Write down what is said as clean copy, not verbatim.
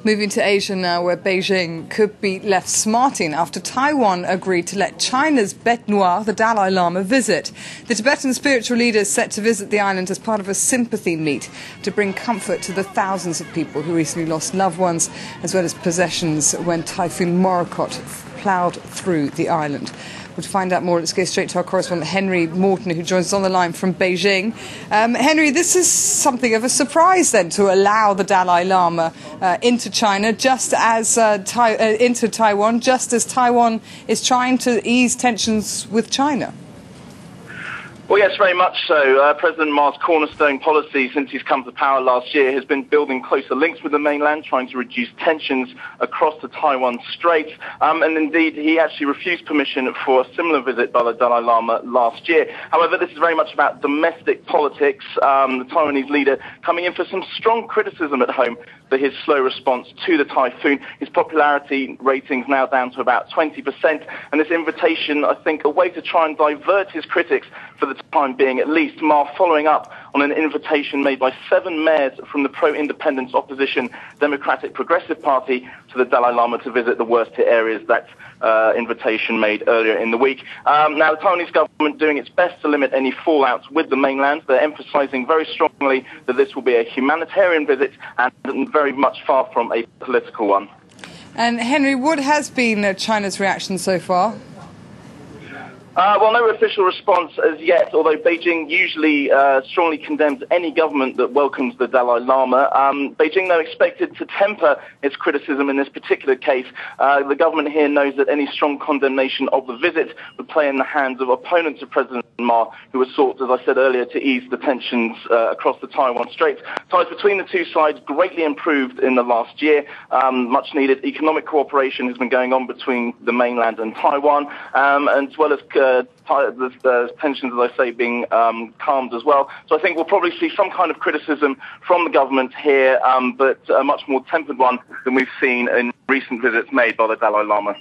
Moving to Asia now, where Beijing could be left smarting after Taiwan agreed to let China's bête noire, the Dalai Lama, visit. The Tibetan spiritual leader is set to visit the island as part of a sympathy meet to bring comfort to the thousands of people who recently lost loved ones, as well as possessions when Typhoon Morakot ploughed through the island. To find out more, let's go straight to our correspondent Henry Morton, who joins us on the line from Beijing. Henry, this is something of a surprise then, to allow the Dalai Lama into China, just as into Taiwan, just as Taiwan is trying to ease tensions with China. Well, yes, very much so. President Ma's cornerstone policy since he's come to power last year has been building closer links with the mainland, trying to reduce tensions across the Taiwan Strait. And indeed, he actually refused permission for a similar visit by the Dalai Lama last year. However, this is very much about domestic politics. The Taiwanese leader coming in for some strong criticism at home for his slow response to the typhoon. His popularity ratings now down to about 20%. And this invitation, I think, a way to try and divert his critics for the time being, at least. Ma following up on an invitation made by 7 mayors from the pro-independence opposition Democratic Progressive Party to the Dalai Lama to visit the worst-hit areas. That invitation made earlier in the week. Now, the Taiwanese government doing its best to limit any fallouts with the mainland. They're emphasizing very strongly that this will be a humanitarian visit and very much far from a political one. And Henry, what has been China's reaction so far? Well, no official response as yet, although Beijing usually strongly condemns any government that welcomes the Dalai Lama. Beijing, though, expected to temper its criticism in this particular case. The government here knows that any strong condemnation of the visit would play in the hands of opponents of President Ma, who has sought, as I said earlier, to ease the tensions across the Taiwan Strait. Ties between the two sides greatly improved in the last year. Much needed economic cooperation has been going on between the mainland and Taiwan, as well as the tensions, as I say, being calmed as well. So I think we'll probably see some kind of criticism from the government here, but a much more tempered one than we've seen in recent visits made by the Dalai Lama.